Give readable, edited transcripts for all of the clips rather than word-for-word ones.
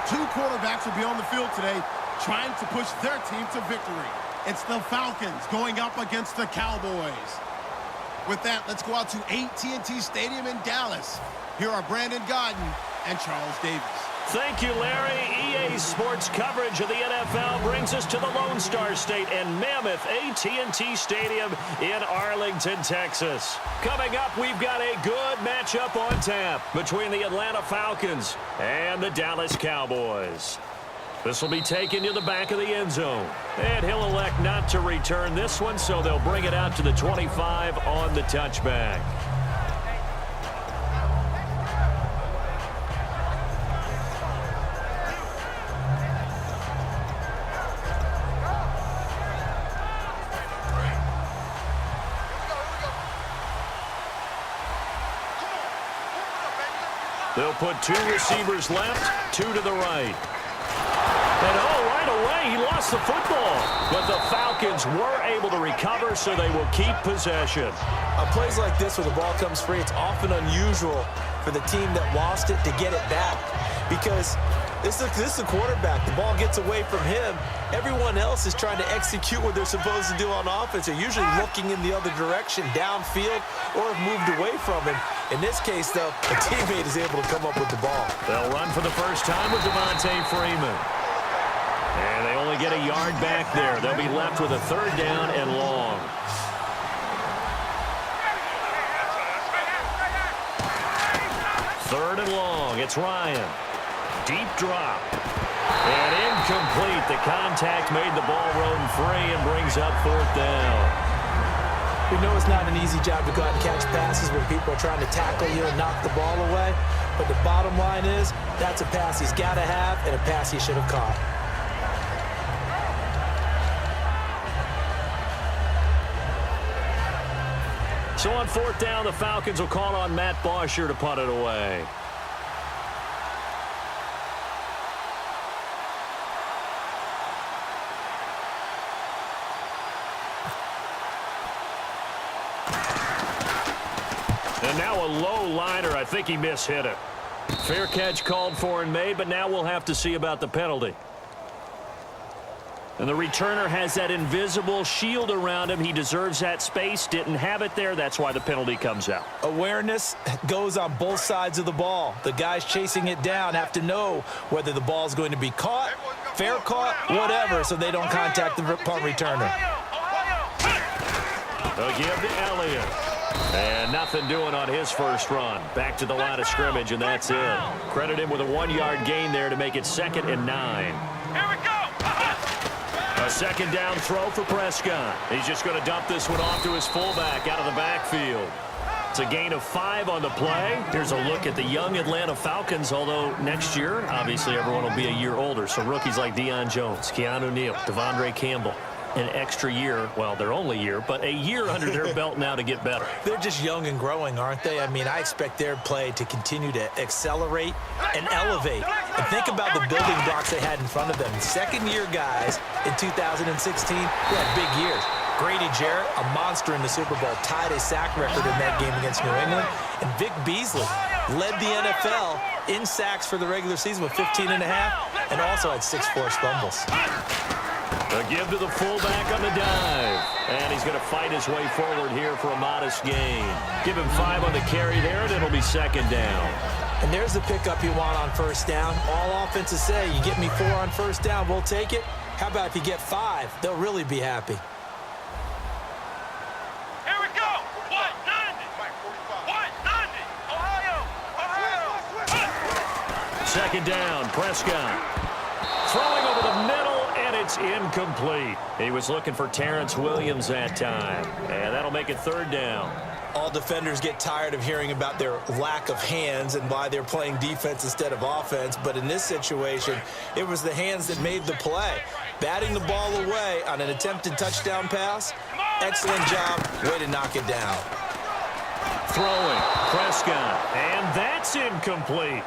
Two quarterbacks will be on the field today trying to push their team to victory. It's the Falcons going up against the Cowboys. With that, let's go out to AT&T Stadium in Dallas. Here are Brandon Godden and Charles Davis. Thank you, Larry. EA Sports coverage of the NFL brings us to the Lone Star State and mammoth AT&T Stadium in Arlington, Texas. Coming up, we've got a good matchup on tap between the Atlanta Falcons and the Dallas Cowboys. This will be taken to the back of the end zone. And he'll elect not to return this one, so they'll bring it out to the 25 on the touchback. They'll put two receivers left, two to the right. And right away, he lost the football. But the Falcons were able to recover, so they will keep possession. On plays like this where the ball comes free, it's often unusual for the team that lost it to get it back. Because this is a quarterback. The ball gets away from him. Everyone else is trying to execute what they're supposed to do on offense. They're usually looking in the other direction, downfield, or have moved away from him. In this case, though, a teammate is able to come up with the ball. They'll run for the first time with Devontae Freeman. And they only get a yard back there. They'll be left with a third down and long. Third and long. It's Ryan. Deep drop. And incomplete. The contact made the ball roam free and brings up fourth down. We know it's not an easy job to go out and catch passes when people are trying to tackle you and knock the ball away. But the bottom line is that's a pass he's got to have and a pass he should have caught. So on fourth down, the Falcons will call on Matt Bosher to punt it away. And now a low liner. I think he mishit it. Fair catch called for and made, but now we'll have to see about the penalty. And the returner has that invisible shield around him. He deserves that space. Didn't have it there. That's why the penalty comes out. Awareness goes on both sides of the ball. The guys chasing it down have to know whether the ball is going to be caught, fair caught, whatever, so they don't contact the punt returner. They'll give to Elliott. And nothing doing on his first run. Back to the line of scrimmage, and that's it. Credit him with a 1-yard gain there to make it 2nd and 9. Here we go! A second down throw for Prescott. He's just going to dump this one off to his fullback out of the backfield. It's a gain of 5 on the play. Here's a look at the young Atlanta Falcons, although next year, obviously, everyone will be a year older. So rookies like Deion Jones, Keanu Neal, Devondre Campbell, an extra year, well, their only year, but a year under their belt now to get better. They're just young and growing, aren't they? I mean, I expect their play to continue to accelerate and elevate. And think about the building blocks they had in front of them. Second-year guys in 2016 who had big years. Grady Jarrett, a monster in the Super Bowl, tied a sack record in that game against New England. And Vic Beasley led the NFL in sacks for the regular season with 15 and a half and also had 6 forced fumbles. A give to the fullback on the dive. And he's going to fight his way forward here for a modest gain. Give him 5 on the carry there, and it'll be 2nd down. And there's the pickup you want on first down. All offenses say, you get me 4 on first down, we'll take it. How about if you get 5? They'll really be happy. Here we go! 190! 190! Ohio! 2nd down, Prescott. Throwing over the middle, and it's incomplete. He was looking for Terrence Williams that time. And that'll make it 3rd down. All defenders get tired of hearing about their lack of hands and why they're playing defense instead of offense. But in this situation, it was the hands that made the play. Batting the ball away on an attempted touchdown pass. Excellent job. Way to knock it down. Throwing, Prescott, and that's incomplete.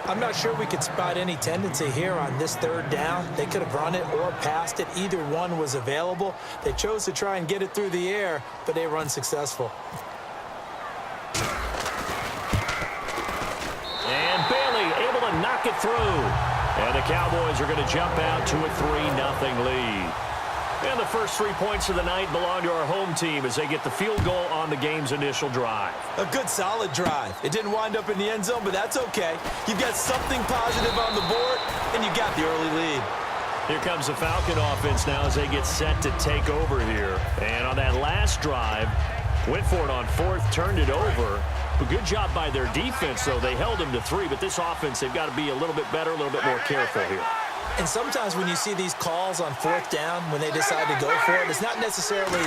I'm not sure we could spot any tendency here on this 3rd down. They could have run it or passed it. Either one was available. They chose to try and get it through the air, but they were unsuccessful. And Bailey able to knock it through. And the Cowboys are going to jump out to a 3-0 lead. And the first 3 points of the night belong to our home team as they get the field goal on the game's initial drive. A good, solid drive. It didn't wind up in the end zone, but that's okay. You've got something positive on the board, and you got the early lead. Here comes the Falcon offense now as they get set to take over here. And on that last drive, went for it on fourth, turned it over. But good job by their defense, though. They held them to 3, but this offense, they've got to be a little bit better, a little bit more careful here. And sometimes when you see these calls on fourth down, when they decide to go for it, it's not necessarily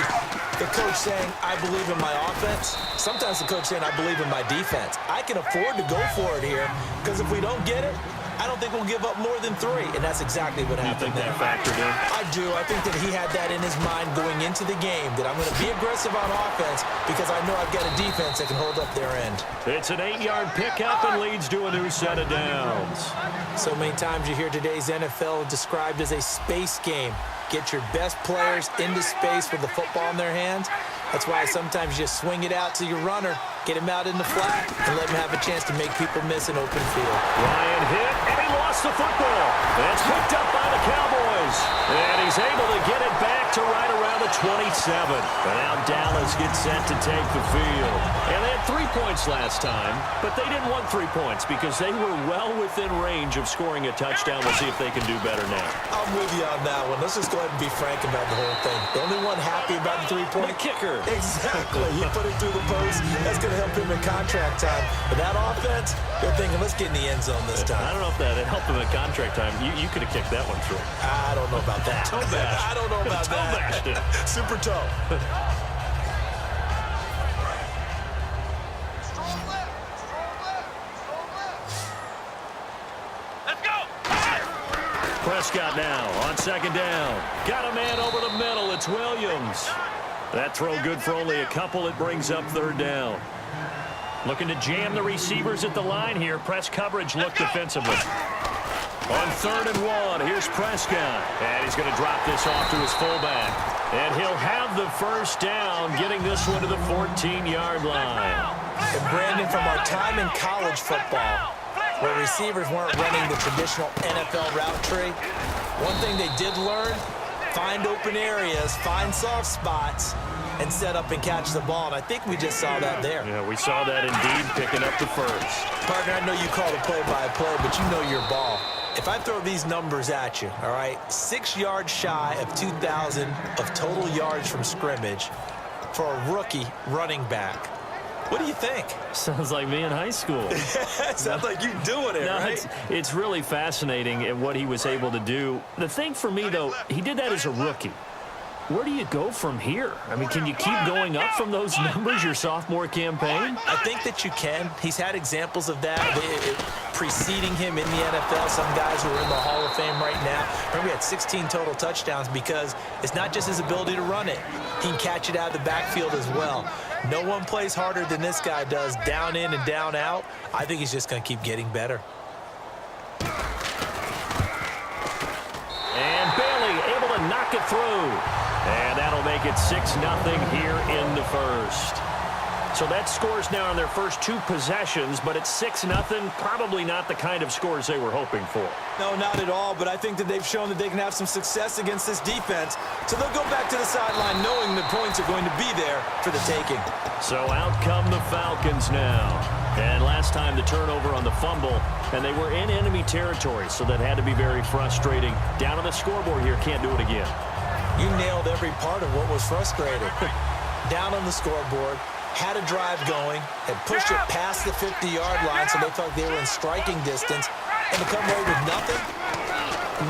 the coach saying, I believe in my offense. Sometimes the coach saying, I believe in my defense. I can afford to go for it here because if we don't get it, I don't think we'll give up more than 3, and that's exactly what happened there. You think that factored in? I do. I think that he had that in his mind going into the game, that I'm going to be aggressive on offense because I know I've got a defense that can hold up their end. It's an 8-yard pickup and leads to a new set of downs. So many times you hear today's NFL described as a space game. Get your best players into space with the football in their hands. That's why sometimes you just swing it out to your runner, get him out in the flat, and let him have a chance to make people miss an open field. Ryan hit, and he lost the football. That's picked up by the Cowboys. And he's able to get it back to right around the 27. And now Dallas gets set to take the field. And they had 3 points last time, but they didn't want 3 points because they were well within range of scoring a touchdown. We'll see if they can do better now. I'm with you on that one. Let's just go ahead and be frank about the whole thing. The only one happy about the 3-point The kicker. Exactly. He put it through the post. That's going to help him in contract time. But that offense, they're thinking, let's get in the end zone this time. I don't know if that helped him in contract time. You could have kicked that one through. I don't know about that. Toe bash. I don't know about Toe that. bashed it. Super toe. Let's go. Prescott now on second down. Got a man over the middle. It's Williams. That throw good for only a couple. It brings up third down. Looking to jam the receivers at the line here. Press coverage look defensively. On 3rd and 1, here's Prescott. And he's going to drop this off to his fullback. And he'll have the first down, getting this one to the 14-yard line. And Brandon, from our time in college football, where receivers weren't running the traditional NFL route tree, one thing they did learn, find open areas, find soft spots, and set up and catch the ball. And I think we just saw that there. Yeah, we saw that indeed, picking up the first. Partner, I know you call it play-by-play, but you know your ball. If I throw these numbers at you, all right, 6 yards shy of 2,000 of total yards from scrimmage for a rookie running back, what do you think? Sounds like me in high school. Sounds like you doing it, No, right? it's really fascinating at what he was able to do. The thing for me, though, he did that as a rookie. Where do you go from here? I mean, can you keep going up from those numbers your sophomore campaign? I think that you can. He's had examples of that preceding him in the NFL. Some guys who are in the Hall of Fame right now. Remember, he had 16 total touchdowns because it's not just his ability to run it. He can catch it out of the backfield as well. No one plays harder than this guy does, down in and down out. I think he's just going to keep getting better. And Bailey able to knock it through. And that'll make it 6-0 here in the first. So that scores now on their first 2 possessions, but it's 6-0. Probably not the kind of scores they were hoping for. No, not at all, but I think that they've shown that they can have some success against this defense. So they'll go back to the sideline knowing the points are going to be there for the taking. So out come the Falcons now. And last time the turnover on the fumble, and they were in enemy territory, so that had to be very frustrating. Down on the scoreboard here, can't do it again. You nailed every part of what was frustrating. Down on the scoreboard, had a drive going, had pushed it past the 50-yard line so they thought they were in striking distance, and to come away with nothing,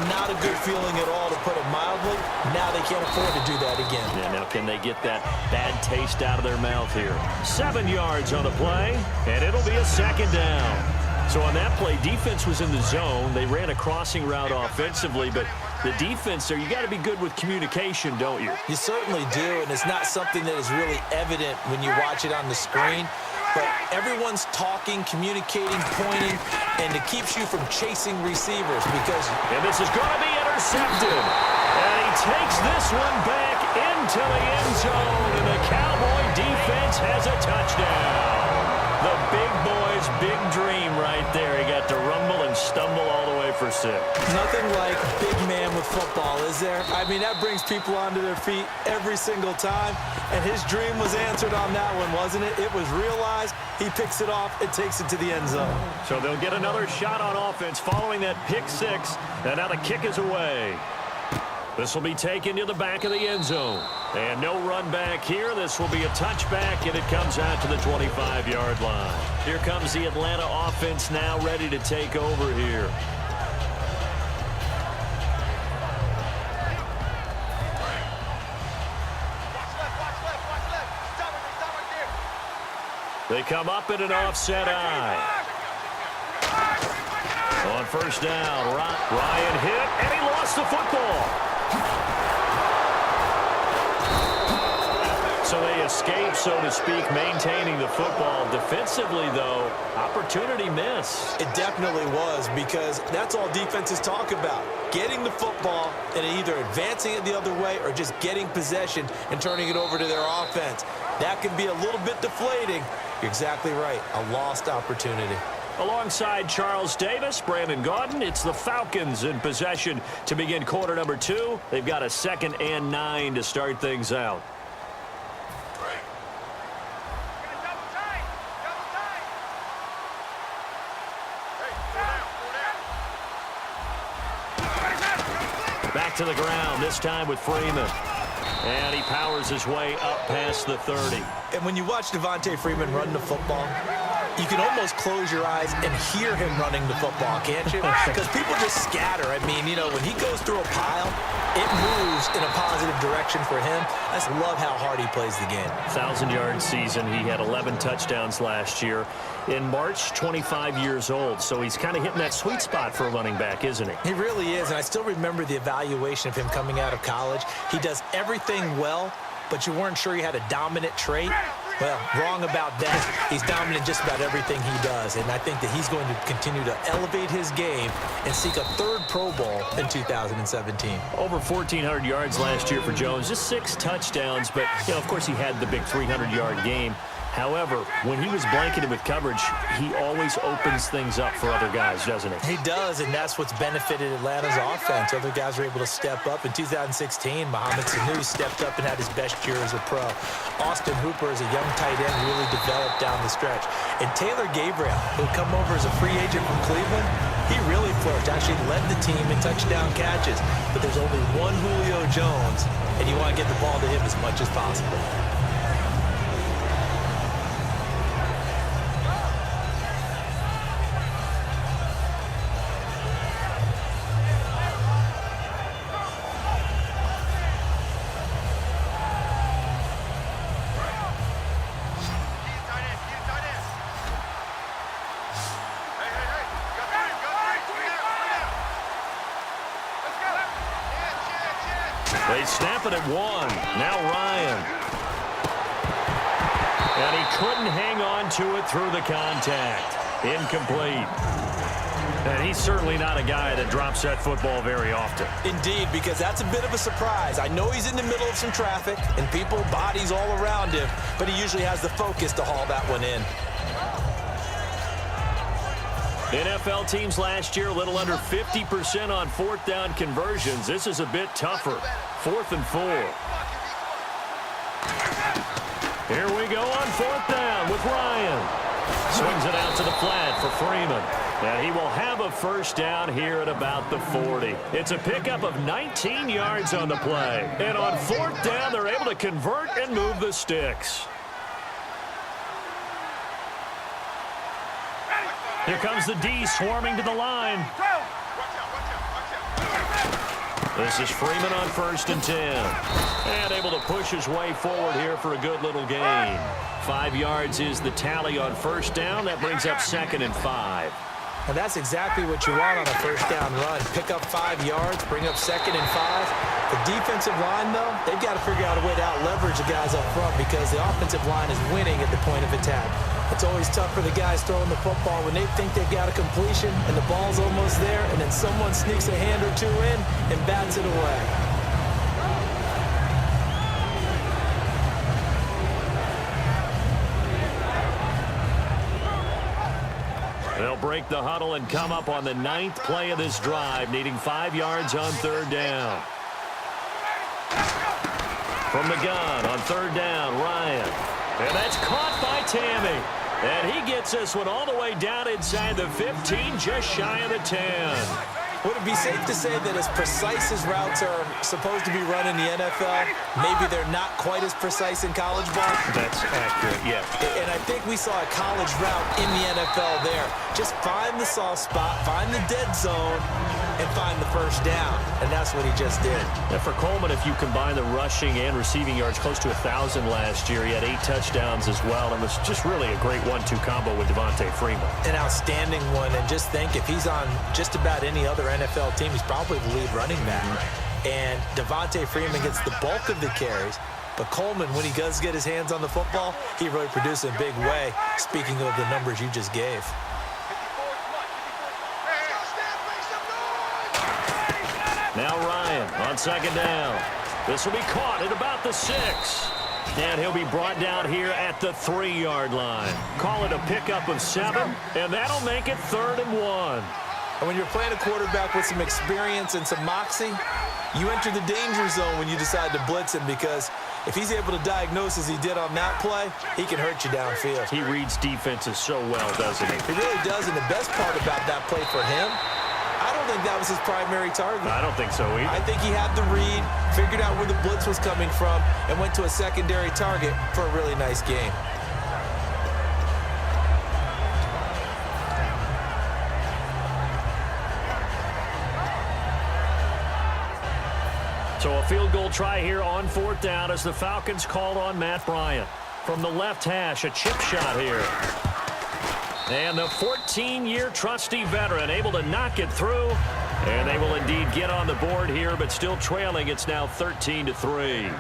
not a good feeling at all, to put it mildly. Now they can't afford to do that again. Yeah, now can they get that bad taste out of their mouth here? 7 yards on the play, and it'll be a second down. So on that play, defense was in the zone. They ran a crossing route offensively, but the defense there, you got to be good with communication, don't you? You certainly do, and it's not something that is really evident when you watch it on the screen. But everyone's talking, communicating, pointing, and it keeps you from chasing receivers because... And this is going to be intercepted. And he takes this one back into the end zone, and the Cowboy defense has a touchdown. The big boy's big dream right there. He got to rumble and stumble all the way for 6. Nothing like big man with football, is there? I mean, that brings people onto their feet every single time, and his dream was answered on that one, wasn't it? It was realized. He picks it off and takes it to the end zone. So they'll get another shot on offense following that pick 6, and now the kick is away. This will be taken to the back of the end zone. And no run back here. This will be a touchback, and it comes out to the 25-yard line. Here comes the Atlanta offense now ready to take over here. They come up in an offset eye. On first down, Ryan hit, and he lost the football. So they escape, so to speak, maintaining the football. Defensively, though, opportunity miss. It definitely was, because that's all defenses talk about. Getting the football and either advancing it the other way or just getting possession and turning it over to their offense. That can be a little bit deflating. You're exactly right. A lost opportunity. Alongside Charles Davis, Brandon Gaudin, it's the Falcons in possession to begin quarter number 2. They've got a 2nd and 9 to start things out. Back to the ground, this time with Freeman. And he powers his way up past the 30. And when you watch Devontae Freeman run the football, you can almost close your eyes and hear him running the football, can't you? Because people just scatter. I mean, you know, when he goes through a pile, it moves in a positive direction for him. I just love how hard he plays the game. 1,000-yard season. He had 11 touchdowns last year. In March, 25 years old. So he's kind of hitting that sweet spot for a running back, isn't he? He really is, and I still remember the evaluation of him coming out of college. He does everything well, but you weren't sure he had a dominant trait. Well, wrong about that. He's dominant just about everything he does, and I think that he's going to continue to elevate his game and seek a 3rd Pro Bowl in 2017. Over 1,400 yards last year for Jones, just 6 touchdowns, but, you know, of course he had the big 300-yard game. However, when he was blanketed with coverage, he always opens things up for other guys, doesn't he? He does, and that's what's benefited Atlanta's offense. Other guys were able to step up. In 2016, Mohamed Sanu stepped up and had his best year as a pro. Austin Hooper, as a young tight end, really developed down the stretch. And Taylor Gabriel, who had come over as a free agent from Cleveland, he really flourished, actually led the team in touchdown catches. But there's only one Julio Jones, and you want to get the ball to him as much as possible. They snap it at 1. Now Ryan. And he couldn't hang on to it through the contact. Incomplete. And he's certainly not a guy that drops that football very often. Indeed, because that's a bit of a surprise. I know he's in the middle of some traffic and people, bodies all around him, but he usually has the focus to haul that one in. NFL teams last year a little under 50% on 4th down conversions. This is a bit tougher. 4th and 4. Here we go on 4th down with Ryan. Swings it out to the flat for Freeman. And he will have a first down here at about the 40. It's a pickup of 19 yards on the play. And on 4th down, they're able to convert and move the sticks. Here comes the D swarming to the line. This is Freeman on 1st and 10. And able to push his way forward here for a good little gain. 5 yards is the tally on 1st down. That brings up 2nd and 5. And that's exactly what you want on a 1st down run. Pick up 5 yards, bring up 2nd and 5. The defensive line, though, they've got to figure out a way to out-leverage the guys up front because the offensive line is winning at the point of attack. It's always tough for the guys throwing the football when they think they've got a completion and the ball's almost there, and then someone sneaks a hand or two in and bats it away. They'll break the huddle and come up on the 9th play of this drive, needing 5 yards on 3rd down. From the gun on 3rd down, Ryan. And that's caught by Tammy. And he gets this one all the way down inside the 15, just shy of the 10. Would it be safe to say that as precise as routes are supposed to be run in the NFL, maybe they're not quite as precise in college ball? That's accurate, yeah. And I think we saw a college route in the NFL there. Just find the soft spot, find the dead zone, and find the first down. And that's what he just did. And for Coleman, if you combine the rushing and receiving yards, close to 1,000 last year. He had 8 touchdowns as well, and was just really a great 1-2 combo with Devontae Freeman. An outstanding one, and just think if he's on just about any other NFL team, he's probably the lead running back. And Devontae Freeman gets the bulk of the carries. But Coleman, when he does get his hands on the football, he really produces in a big way, speaking of the numbers you just gave. Now Ryan on 2nd down. This will be caught at about the 6. And he'll be brought down here at the 3-yard line. Call it a pickup of 7, and that'll make it 3rd and 1. And when you're playing a quarterback with some experience and some moxie, you enter the danger zone when you decide to blitz him, because if he's able to diagnose as he did on that play, he can hurt you downfield. He reads defenses so well, doesn't he? He really does, and the best part about that play for him, I don't think that was his primary target. I don't think so either. I think he had the read, figured out where the blitz was coming from, and went to a secondary target for a really nice game. So a field goal try here on 4th down as the Falcons called on Matt Bryant. From the left hash, a chip shot here. And the 14-year trusty veteran able to knock it through. And they will indeed get on the board here, but still trailing. It's now 13-3.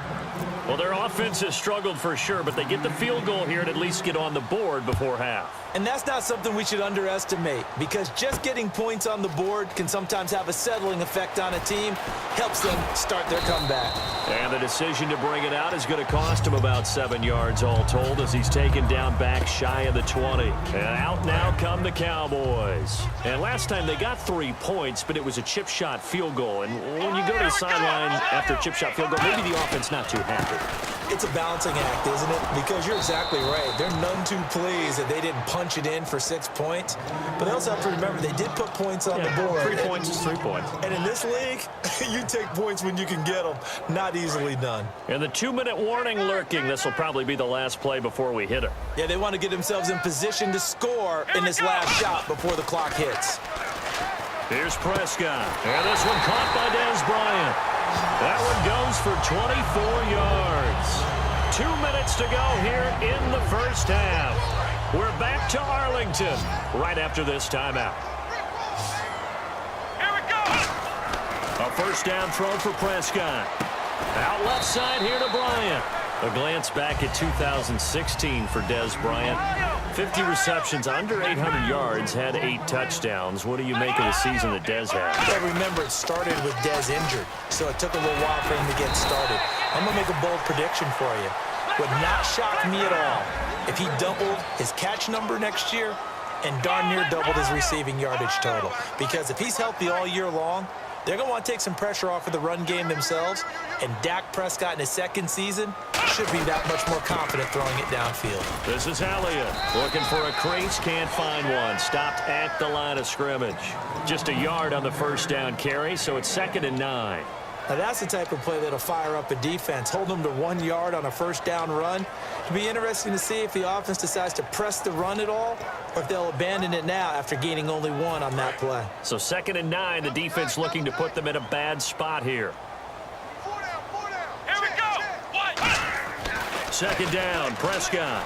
Well, their offense has struggled for sure, but they get the field goal here and at least get on the board before half. And that's not something we should underestimate, because just getting points on the board can sometimes have a settling effect on a team, helps them start their comeback. And the decision to bring it out is going to cost him about 7 yards all told, as he's taken down back shy of the 20. And out now come the Cowboys. And last time they got 3 points, but it was a chip shot field goal. And when you go to the sideline after a chip shot field goal, maybe the offense not too happy. It's a balancing act, isn't it? Because you're exactly right. They're none too pleased that they didn't punch it in for 6 points. But they also have to remember they did put points on the board. 3 points is 3 points. And in this league, you take points when you can get them. Not easily done. And the 2-minute warning lurking. This will probably be the last play before we hit her. Yeah, they want to get themselves in position to score in this last shot before the clock hits. Here's Prescott. And this one caught by Dez Bryant. That one goes for 24 yards. 2 minutes to go here in the first half. We're back to Arlington right after this timeout. Here we go. A first down throw for Prescott. Out left side here to Bryant. A glance back at 2016 for Dez Bryant. 50 receptions, under 800 yards, had 8 touchdowns. What do you make of the season that Dez had? Yeah, remember, it started with Dez injured, so it took a little while for him to get started. I'm going to make a bold prediction for you. Would not shock me at all if he doubled his catch number next year and darn near doubled his receiving yardage total. Because if he's healthy all year long, they're going to want to take some pressure off of the run game themselves, and Dak Prescott in his second season should be that much more confident throwing it downfield. This is Elliott looking for a crease, can't find one. Stopped at the line of scrimmage. Just a yard on the first down carry, so it's 2nd and 9. Now that's the type of play that'll fire up a defense. Hold them to 1 yard on a first down run. It'll be interesting to see if the offense decides to press the run at all, or if they'll abandon it now after gaining only 1 on that play. So 2nd and 9, the defense looking to put them in a bad spot here. Here we go. What? 2nd down, Prescott.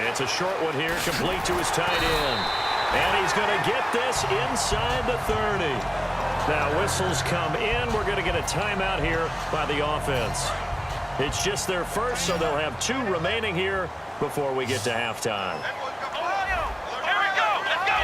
It's a short one here, complete to his tight end. And he's going to get this inside the 30. Now whistles come in. We're going to get a timeout here by the offense. It's just their first, so they'll have 2 remaining here before we get to halftime. Here we go. Let's go.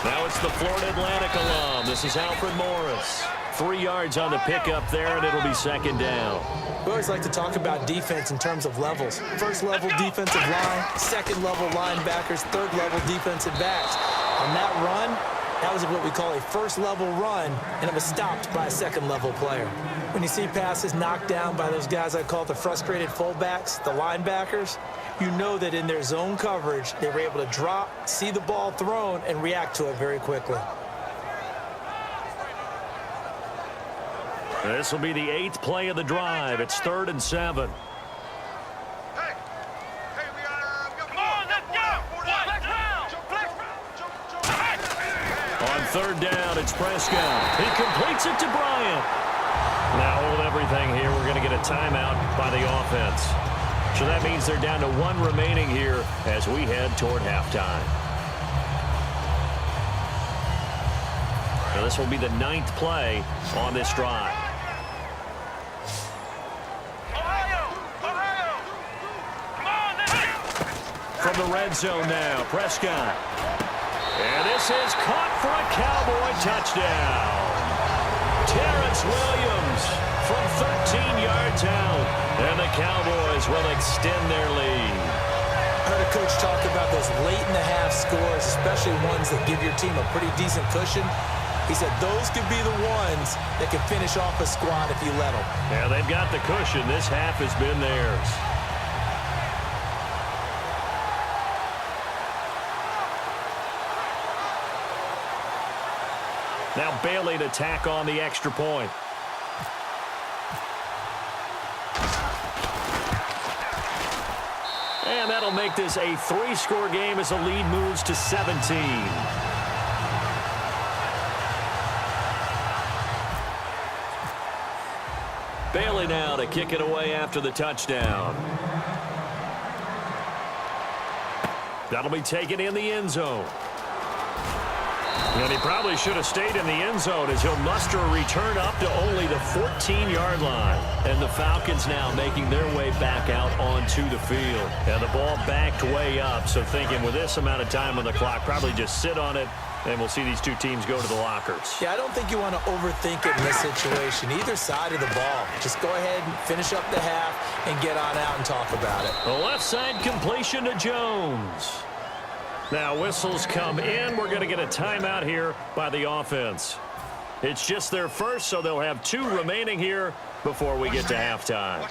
Now it's the Florida Atlantic alum. This is Alfred Morris. 3 yards on the pickup there, and it'll be second down. We always like to talk about defense in terms of levels. First level defensive line, second level linebackers, third level defensive backs. On that run, that was what we call a first level run, and it was stopped by a second level player. When you see passes knocked down by those guys I call the frustrated fullbacks, the linebackers, you know that in their zone coverage, they were able to drop, see the ball thrown, and react to it very quickly. This will be the 8th play of the drive. It's 3rd and 7. On 3rd down, it's Prescott. He completes it to Bryant. Now hold everything here. We're going to get a timeout by the offense. So that means they're down to 1 remaining here as we head toward halftime. Now this will be the 9th play on this drive. From the red zone now, Prescott. And this is caught for a Cowboy touchdown. Terrence Williams from 13 yards out. And the Cowboys will extend their lead. I heard a coach talk about those late-in-the-half scores, especially ones that give your team a pretty decent cushion. He said those could be the ones that can finish off a squad if you let them. Yeah, they've got the cushion. This half has been theirs. Now Bailey to tack on the extra point. And that'll make this a 3-score game as the lead moves to 17. Bailey now to kick it away after the touchdown. That'll be taken in the end zone. And he probably should have stayed in the end zone as he'll muster a return up to only the 14-yard line. And the Falcons now making their way back out onto the field. And the ball backed way up, so thinking with this amount of time on the clock, probably just sit on it, and we'll see these two teams go to the lockers. Yeah, I don't think you want to overthink it in this situation. Either side of the ball. Just go ahead and finish up the half and get on out and talk about it. The left side completion to Jones. Now whistles come in. We're going to get a timeout here by the offense. It's just their first, so they'll have 2 remaining here before we get to halftime.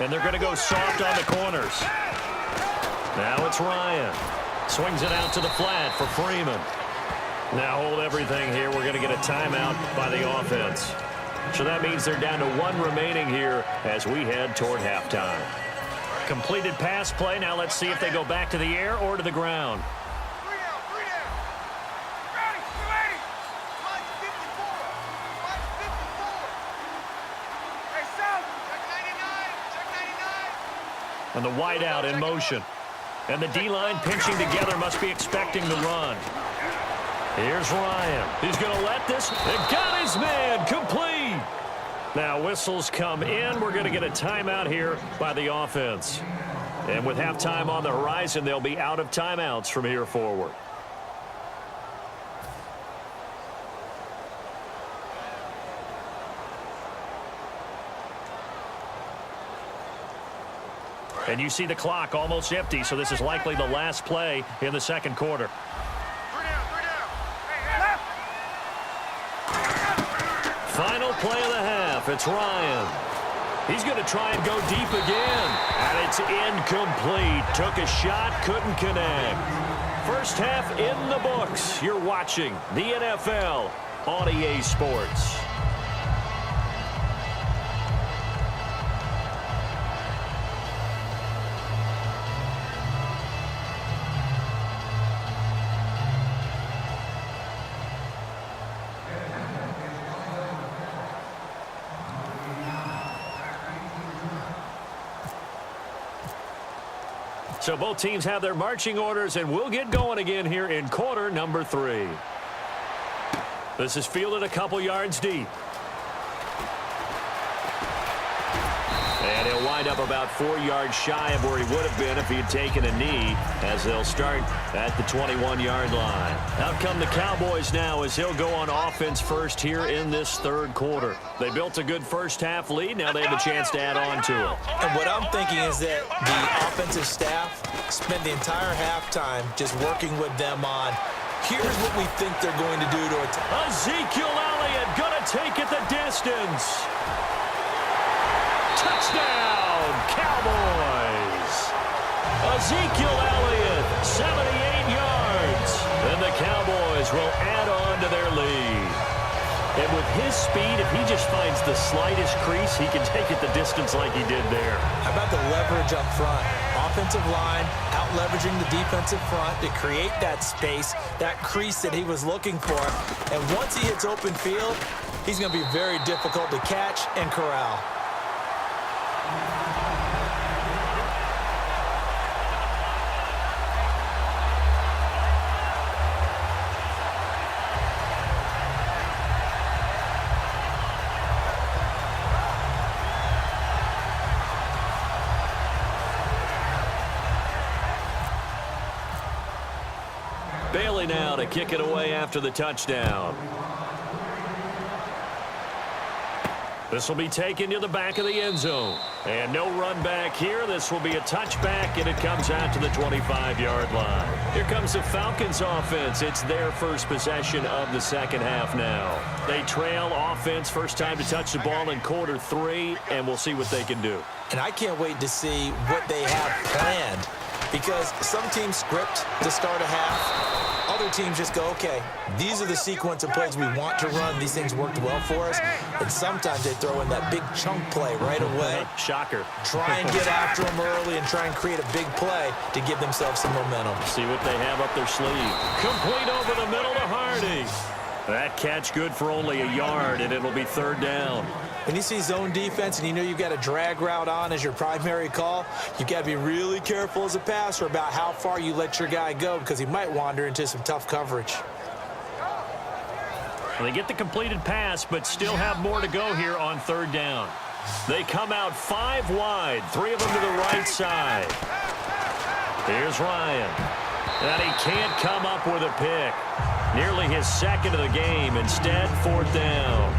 And they're going to go soft on the corners. Now it's Ryan. Swings it out to the flat for Freeman. Now hold everything here. We're going to get a timeout by the offense. So that means they're down to 1 remaining here as we head toward halftime. Completed pass play. Now let's see if they go back to the air or to the ground. And the wideout in motion. And the D-line pinching together, must be expecting the run. Here's Ryan. He's going to let this. And got his man complete. Now whistles come in. We're going to get a timeout here by the offense. And with halftime on the horizon, they'll be out of timeouts from here forward. And you see the clock almost empty, so this is likely the last play in the second quarter. Final play of the half. It's Ryan. He's going to try and go deep again. And it's incomplete. Took a shot, couldn't connect. First half in the books. You're watching the NFL on EA Sports. So both teams have their marching orders, and we'll get going again here in quarter number 3. This is fielded a couple yards deep. And he'll wind up about 4 yards shy of where he would have been if he had taken a knee, as they'll start at the 21-yard line. Out come the Cowboys now as he'll go on offense first here in this third quarter. They built a good first-half lead. Now they have a chance to add on to it. And what I'm thinking is that the offensive staff spent the entire halftime just working with them on, here's what we think they're going to do to attack. Ezekiel Elliott going to take it the distance. Touchdown, Cowboys. Ezekiel Elliott, 78 yards. And the Cowboys will add on to their lead. And with his speed, if he just finds the slightest crease, he can take it the distance like he did there. How about the leverage up front? Offensive line out-leveraging the defensive front to create that space, that crease that he was looking for. And once he hits open field, he's going to be very difficult to catch and corral. Bailey now to kick it away after the touchdown. This will be taken to the back of the end zone. And no run back here. This will be a touchback, and it comes out to the 25-yard line. Here comes the Falcons offense. It's their first possession of the second half now. They trail offense, first time to touch the ball in quarter 3, and we'll see what they can do. And I can't wait to see what they have planned, because some teams script to start a half. Other teams just go, okay, these are the sequence of plays we want to run. These things worked well for us. And sometimes they throw in that big chunk play right away. Shocker. Try and get after them early and try and create a big play to give themselves some momentum. See what they have up their sleeve. Complete over the middle to Hardy. That catch good for only a yard, and it'll be third down. When you see zone defense and you know you've got a drag route on as your primary call, you've got to be really careful as a passer about how far you let your guy go, because he might wander into some tough coverage. Well, they get the completed pass, but still have more to go here on third down. They come out 5 wide, 3 of them to the right side. Here's Ryan. And he can't come up with a pick. Nearly his second of the game. Instead, fourth down.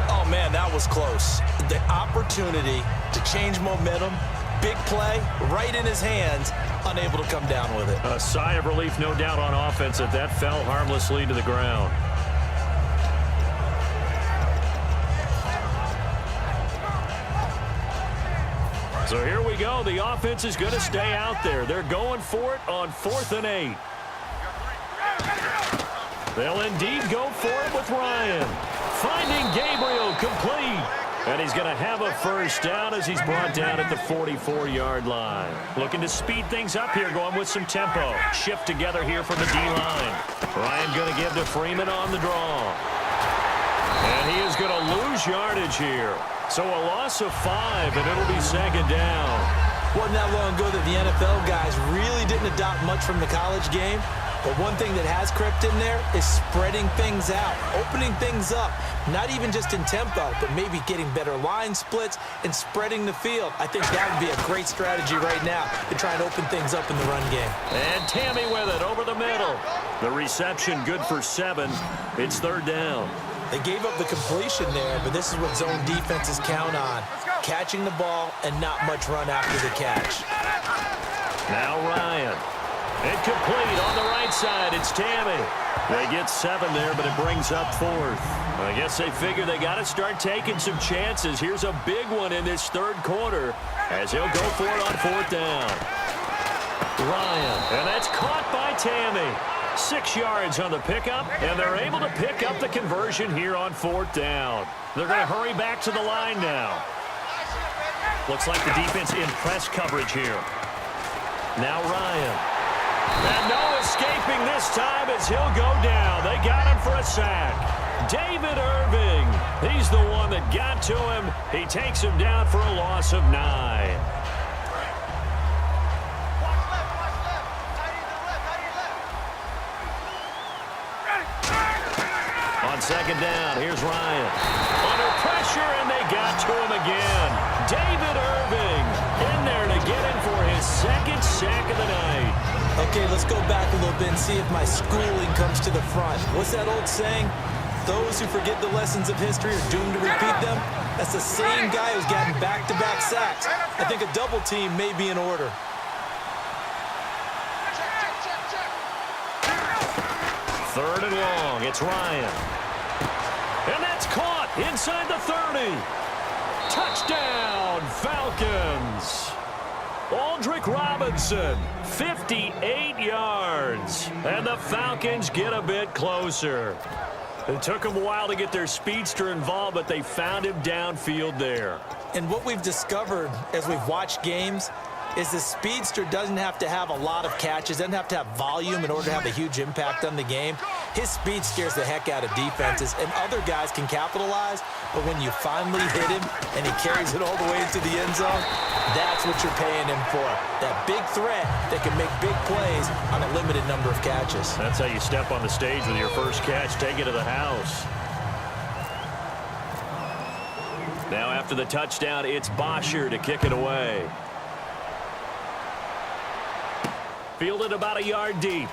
Oh, man, that was close. The opportunity to change momentum, big play, right in his hands, unable to come down with it. A sigh of relief, no doubt, on offense that fell harmlessly to the ground. So here we go. The offense is going to stay out there. They're going for it on 4th and 8. They'll indeed go for it with Ryan. Finding Gabriel complete. And he's going to have a first down as he's brought down at the 44-yard line. Looking to speed things up here, going with some tempo. Shift together here from the D-line. Ryan going to give to Freeman on the draw. And he is going to lose yardage here. So a loss of 5, and it'll be second down. Wasn't that long ago that the NFL guys really didn't adopt much from the college game. But one thing that has crept in there is spreading things out, opening things up, not even just in tempo, but maybe getting better line splits and spreading the field. I think that would be a great strategy right now to try and open things up in the run game. And Tammy with it over the middle. The reception good for 7. It's third down. They gave up the completion there, but this is what zone defenses count on, catching the ball and not much run after the catch. Now Ryan. Incomplete on the right side. It's Tammy. They get 7 there, but it brings up 4th. I guess they figure they got to start taking some chances. Here's a big one in this third quarter as he'll go for it on 4th down. Ryan, and that's caught by Tammy. 6 yards on the pickup, and they're able to pick up the conversion here on 4th down. They're going to hurry back to the line now. Looks like the defense in press coverage here. Now Ryan. And no escaping this time as he'll go down. They got him for a sack. David Irving. He's the one that got to him. He takes him down for a loss of 9. On second down, here's Ryan. Under pressure, and they got to him again. David Irving. second sack of the night. Okay, let's go back a little bit and see if my schooling comes to the front. What's that old saying? Those who forget the lessons of history are doomed to repeat them. That's the same guy who's gotten back-to-back sacks. I think a double team may be in order. Third and long. It's Ryan. And that's caught inside the 30. Touchdown, Falcons. Aldrick Robinson, 58 yards. And the Falcons get a bit closer. It took them a while to get their speedster involved, but they found him downfield there. And what we've discovered as we've watched games is the speedster doesn't have to have a lot of catches, doesn't have to have volume in order to have a huge impact on the game. His speed scares the heck out of defenses, and other guys can capitalize, but when you finally hit him and he carries it all the way into the end zone, that's what you're paying him for. That big threat that can make big plays on a limited number of catches. That's how you step on the stage with your first catch, take it to the house. Now after the touchdown, it's Bosher to kick it away. Fielded about a yard deep.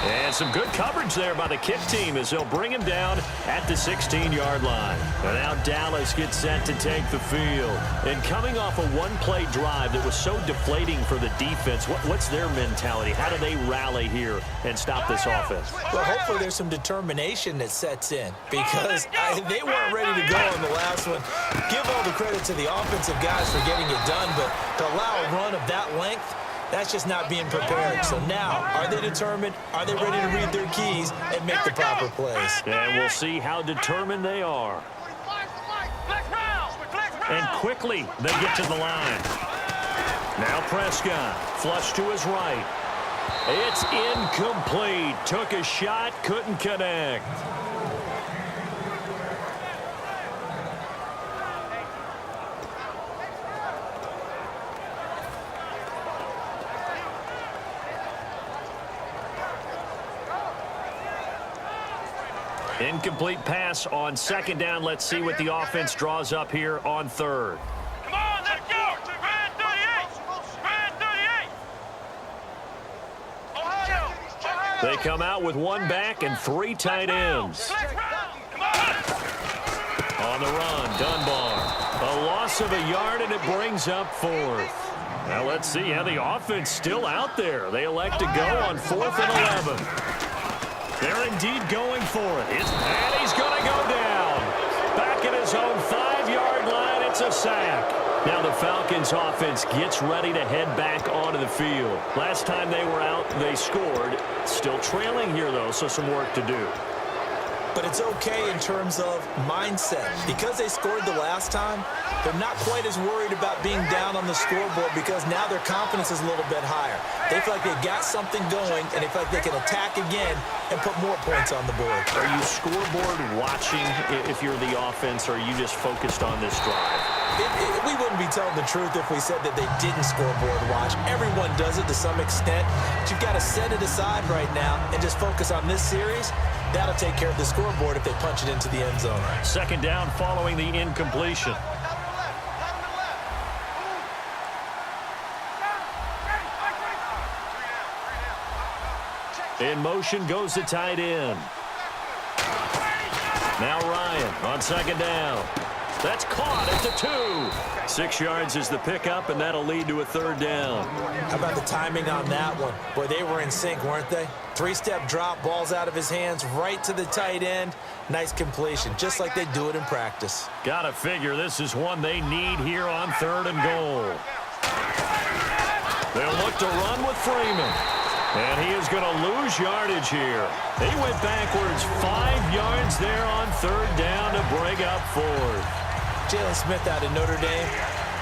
And some good coverage there by the kick team as they'll bring him down at the 16-yard line. And now Dallas gets set to take the field. And coming off a one-play drive that was so deflating for the defense, what's their mentality? How do they rally here and stop this offense? Well, hopefully there's some determination that sets in because they weren't ready to go on the last one. Give all the credit to the offensive guys for getting it done, but to allow a run of that length, that's just not being prepared. So now, are they determined? Are they ready to read their keys and make the proper plays? And we'll see how determined they are. And quickly, they get to the line. Now Prescott, flush to his right. It's incomplete. Took a shot, couldn't connect. Incomplete pass on second down. Let's see what the offense draws up here on third. Come on, let's go. Brand 38. Ohio. They come out with one back and three tight ends. Come on. On the run, Dunbar. A loss of a yard, and it brings up fourth. Now let's see how the offense still out there. They elect to go on 4th and 11. They're indeed going for it. And he's going to go down. Back at his own 5-yard line, it's a sack. Now the Falcons offense gets ready to head back onto the field. Last time they were out, they scored. Still trailing here, though, so some work to do. But it's okay in terms of mindset. Because they scored the last time, they're not quite as worried about being down on the scoreboard because now their confidence is a little bit higher. They feel like they've got something going, and they feel like they can attack again and put more points on the board. Are you scoreboard watching if you're the offense, or are you just focused on this drive? We wouldn't be telling the truth if we said that they didn't scoreboard watch. Everyone does it to some extent. But you've got to set it aside right now and just focus on this series. That'll take care of the scoreboard if they punch it into the end zone. Second down following the incompletion. In motion goes the tight end. Now Ryan on second down. That's caught at the 2. 6 yards is the pickup, and that'll lead to a third down. How about the timing on that one? Boy, they were in sync, weren't they? 3-step drop, ball's out of his hands, right to the tight end. Nice completion, just like they do it in practice. Gotta figure this is one they need here on 3rd and goal. They'll look to run with Freeman. And he is going to lose yardage here. He went backwards 5 yards there on 3rd down to bring up 4th. Jalen Smith out of Notre Dame.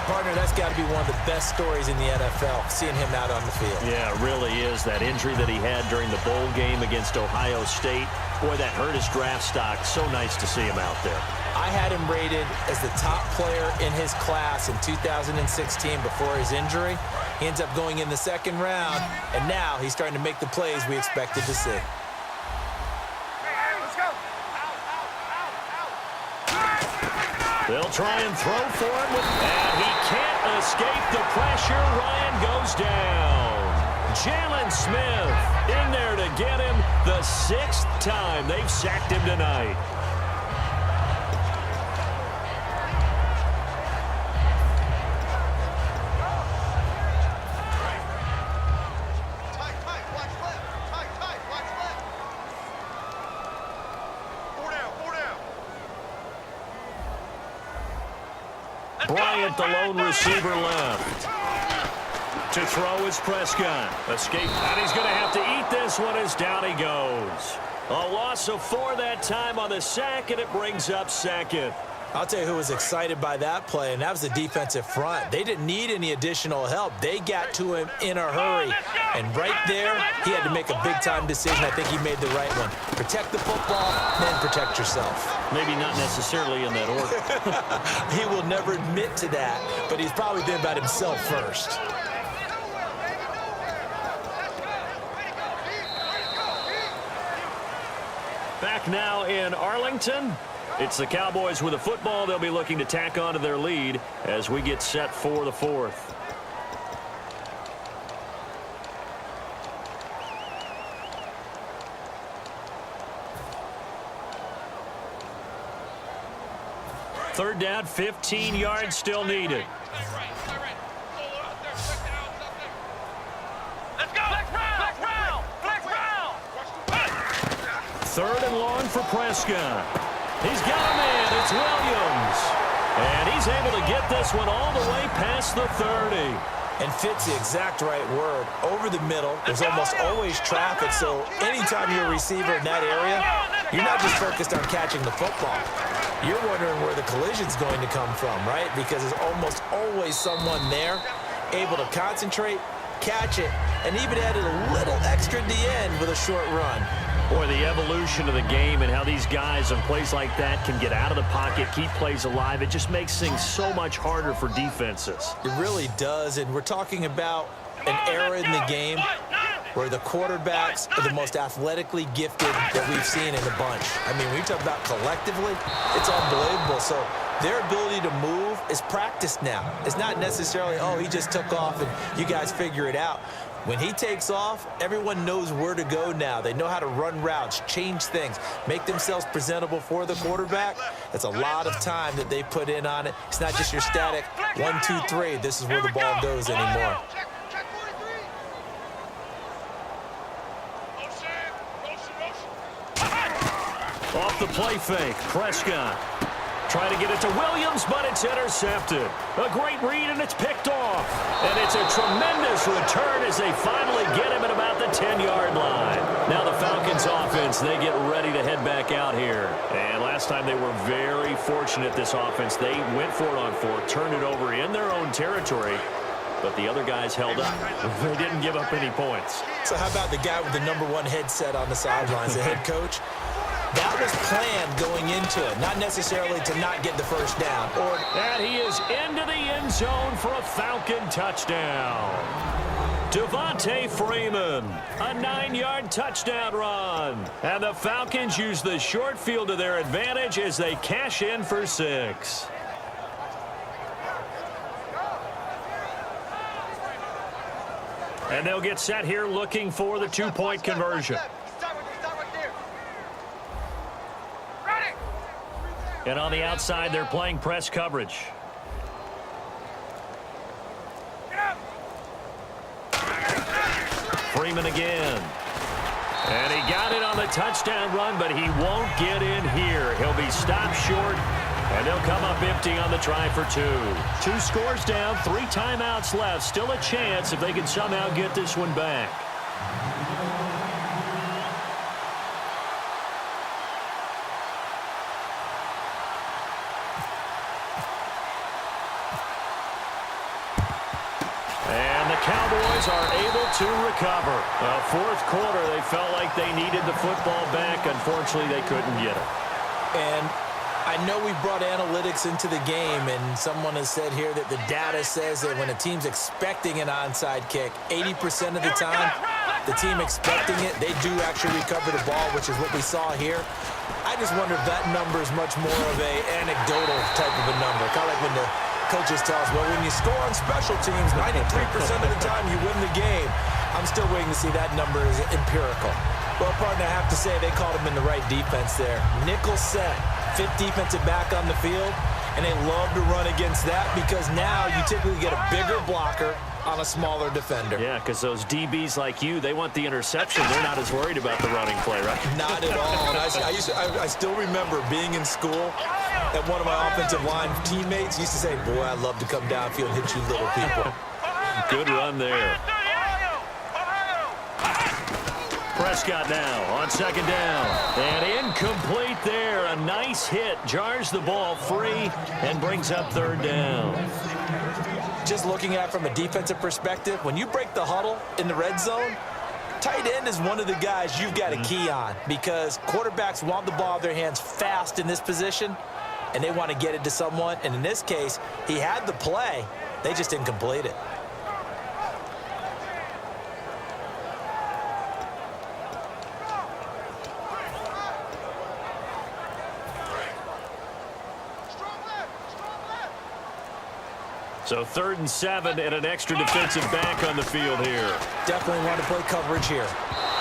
Partner, that's got to be one of the best stories in the NFL, seeing him out on the field. Yeah, it really is. That injury that he had during the bowl game against Ohio State, boy, that hurt his draft stock. So nice to see him out there. I had him rated as the top player in his class in 2016 before his injury. He ends up going in the 2nd round, and now he's starting to make the plays we expected to see. They'll try and throw for him, and he can't escape the pressure. Ryan goes down. Jalen Smith in there to get him the 6th time they've sacked him tonight. Bryant, the lone receiver left. To throw is Prescott. Escape. And he's going to have to eat this one as down he goes. A loss of 4 that time on the sack, and it brings up 2nd. I'll tell you who was excited by that play, and that was the defensive front. They didn't need any additional help. They got to him in a hurry. And right there, he had to make a big-time decision. I think he made the right one. Protect the football, then protect yourself. Maybe not necessarily in that order. He will never admit to that, but he's probably thinking about himself first. Back now in Arlington. It's the Cowboys with the football. They'll be looking to tack on to their lead as we get set for the 4th. Third down, 15 yards still needed. Let's go. Flex round. Third and long for Prescott. He's got a man. It's Williams. And he's able to get this one all the way past the 30. And fits the exact right word. Over the middle, there's almost always traffic, so anytime you're a receiver in that area, you're not just focused on catching the football. You're wondering where the collision's going to come from, right? Because there's almost always someone there able to concentrate, catch it, and even added a little extra at the end with a short run. Boy, the evolution of the game and how these guys on plays like that can get out of the pocket, keep plays alive, it just makes things so much harder for defenses. It really does, and we're talking about an era in the game where the quarterbacks are the most athletically gifted that we've seen in a bunch. I mean, when you talk about collectively, it's unbelievable. So their ability to move is practiced now. It's not necessarily, oh, he just took off and you guys figure it out. When he takes off, everyone knows where to go now. They know how to run routes, change things, make themselves presentable for the quarterback. That's a lot of time that they put in on it. It's not just your static 1, 2, 3. This is where the ball goes anymore. Off the play fake, Prescott. Trying to get it to Williams, but it's intercepted. A great read, and it's picked off. And it's a tremendous return as they finally get him at about the 10-yard line. Now the Falcons offense, they get ready to head back out here. And last time they were very fortunate, this offense. They went for it on 4, turned it over in their own territory. But the other guys held up. They didn't give up any points. So how about the guy with the #1 headset on the sidelines, the head coach? That was planned going into it, not necessarily to not get the first down. And he is into the end zone for a Falcon touchdown. Devontae Freeman, a 9-yard touchdown run. And the Falcons use the short field to their advantage as they cash in for 6. And they'll get set here looking for the 2-point conversion. And on the outside, they're playing press coverage. Freeman again. And he got it on the touchdown run, but he won't get in here. He'll be stopped short, and they'll come up empty on the try for 2. 2 scores down, 3 timeouts left. Still a chance if they can somehow get this one back. Cowboys are able to recover. Fourth quarter, they felt like they needed the football back. Unfortunately, they couldn't get it. And I know we brought analytics into the game, and someone has said here that the data says that when a team's expecting an onside kick, 80% of the time, the team expecting it, they do actually recover the ball, which is what we saw here. I just wonder if that number is much more of a anecdotal type of a number. Kind of like when the coaches tell us, well, when you score on special teams, 93% of the time you win the game. I'm still waiting to see that number is empirical. Well, partner, I have to say they called him in the right defense there. Nickel set, fifth defensive back on the field, and they love to run against that because now you typically get a bigger blocker on a smaller defender. Yeah, because those DBs like you, they want the interception. They're not as worried about the running play, right? Not at all. And I still remember being in school, and one of my offensive line teammates used to say, boy, I love to come downfield and hit you little people. Good run there. Prescott now on second down. And incomplete there. A nice hit. Jars the ball free and brings up third down. Just looking at it from a defensive perspective, when you break the huddle in the red zone, tight end is one of the guys you've got a key on because quarterbacks want the ball in their hands fast in this position, and they want to get it to someone. And in this case, he had the play. They just didn't complete it. So 3rd and 7 and an extra defensive back on the field here. Definitely want to play coverage here.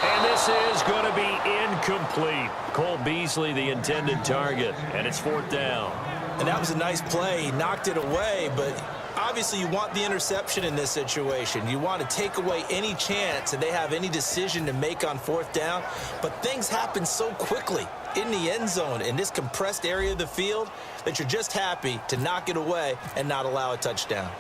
And this is going to be incomplete. Cole Beasley, the intended target, and it's 4th down. And that was a nice play. He knocked it away, but obviously you want the interception in this situation. You want to take away any chance that they have any decision to make on 4th down, but things happen so quickly in the end zone in this compressed area of the field that you're just happy to knock it away and not allow a touchdown.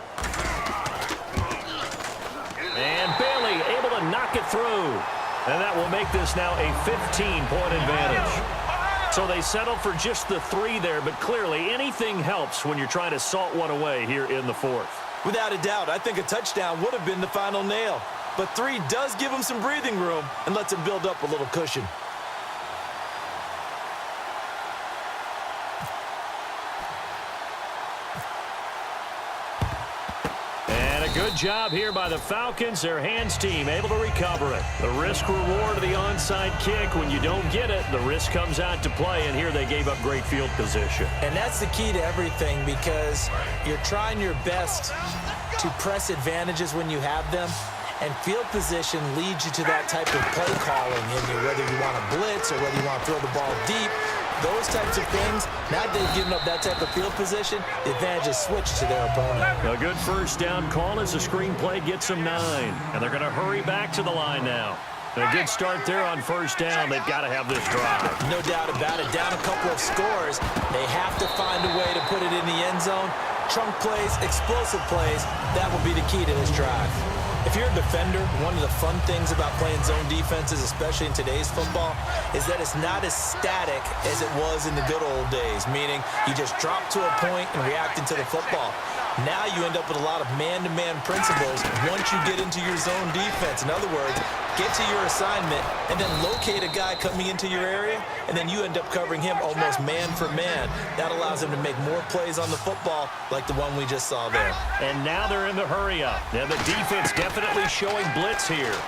And Bailey able to knock it through. And that will make this now a 15-point advantage. So they settle for just the 3 there, but clearly anything helps when you're trying to salt one away here in the 4th. Without a doubt, I think a touchdown would have been the final nail. But 3 does give them some breathing room and lets them build up a little cushion. Good job here by the Falcons. Their hands team able to recover it. The risk reward of the onside kick. When you don't get it, the risk comes out to play, and here they gave up great field position. And that's the key to everything because you're trying your best to press advantages when you have them, and field position leads you to that type of play calling in you, whether you want to blitz or whether you want to throw the ball deep. Those types of things, now that they've given up that type of field position, the advantage is switched to their opponent. A good first down call as the screen play gets them 9. And they're going to hurry back to the line now. A good start there on first down. They've got to have this drive. No doubt about it. Down a couple of scores. They have to find a way to put it in the end zone. Chunk plays, explosive plays, that will be the key to this drive. If you're a defender, one of the fun things about playing zone defenses, especially in today's football, is that it's not as static as it was in the good old days, meaning you just drop to a point and react into the football. Now you end up with a lot of man-to-man principles once you get into your zone defense. In other words, get to your assignment and then locate a guy coming into your area, and then you end up covering him almost man for man. That allows him to make more plays on the football like the one we just saw there. And now they're in the hurry up. And the defense definitely showing blitz here.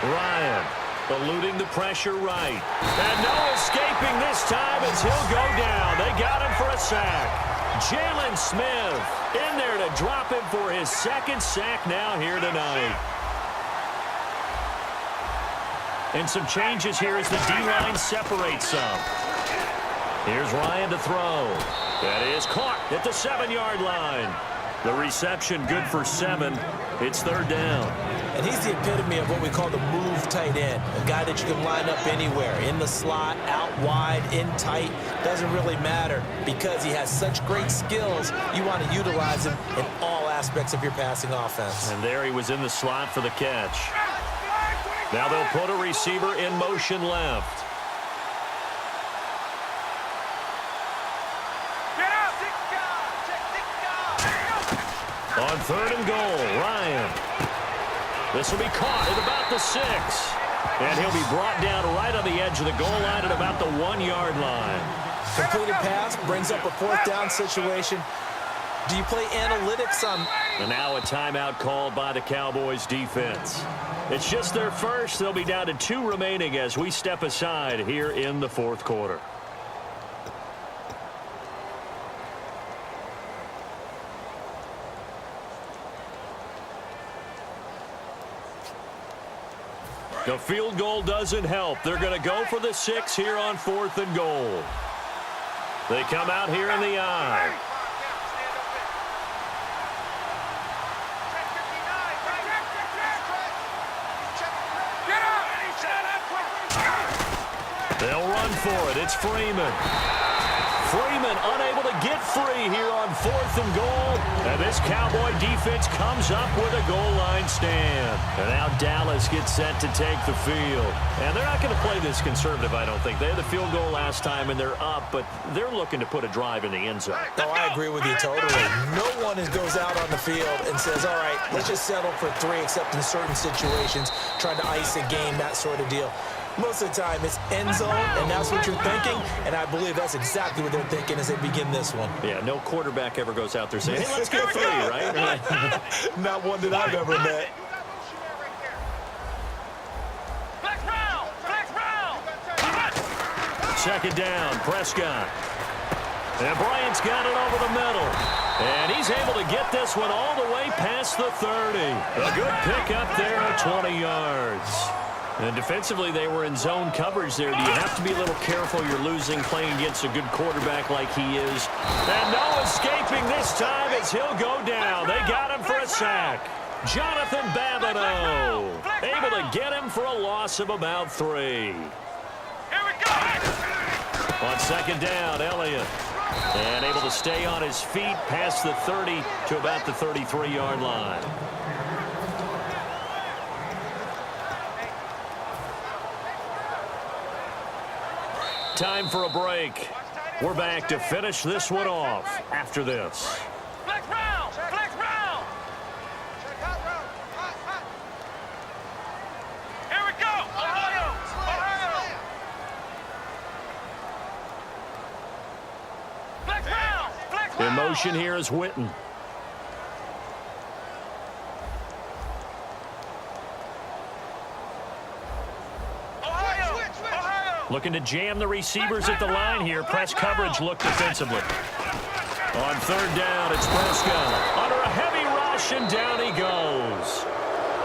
Ryan eluding the pressure right. And no escaping this time as he'll go down. They got him for a sack. Jalen Smith in there to drop him for his 2nd sack now here tonight. And some changes here as the D-line separates some. Here's Ryan to throw. That is caught at the 7-yard line. The reception good for 7. It's 3rd down. And he's the epitome of what we call the move tight end. A guy that you can line up anywhere. In the slot, out wide, in tight. Doesn't really matter because he has such great skills. You want to utilize him in all aspects of your passing offense. And there he was in the slot for the catch. Now they'll put a receiver in motion left. On 3rd and goal, Ryan. This will be caught at about the 6. And he'll be brought down right on the edge of the goal line at about the 1-yard line. Completed pass brings up a 4th down situation. Do you play analytics on? And now a timeout called by the Cowboys defense. It's just their first. They'll be down to 2 remaining as we step aside here in the 4th quarter. The field goal doesn't help. They're going to go for the 6 here on 4th and goal. They come out here in the I. They'll run for it. It's Freeman. Freeman unable to get free here on 4th and goal. And this Cowboy defense comes up with a goal line stand. And now Dallas gets set to take the field. And they're not going to play this conservative, I don't think. They had the field goal last time, and they're up, but they're looking to put a drive in the end zone. No, I agree with you totally. No one goes out on the field and says, all right, let's just settle for 3, except in certain situations, trying to ice a game, that sort of deal. Most of the time, it's end zone, and that's what you're thinking, and I believe that's exactly what they're thinking as they begin this one. Yeah, no quarterback ever goes out there saying, hey, let's get 3, right? Not one that I've ever met. Second down, Prescott. And Bryant's got it over the middle. And he's able to get this one all the way past the 30. A good pickup there at 20 yards. And defensively, they were in zone coverage there. Do you have to be a little careful? You're losing playing against a good quarterback like he is. And no escaping this time as he'll go down. They got him for a sack. Jonathan Babineau able to get him for a loss of about 3. Here we go. On second down, Elliott. And able to stay on his feet past the 30 to about the 33-yard line. Time for a break. We're back to finish this one off after this. Flex round. Flex round. Here we go. Ohio. Ohio. Flex round. Flex round. In motion here is Witten. Looking to jam the receivers at the line here. Press coverage look defensively. On third down, it's Prescott. Under a heavy rush, and down he goes.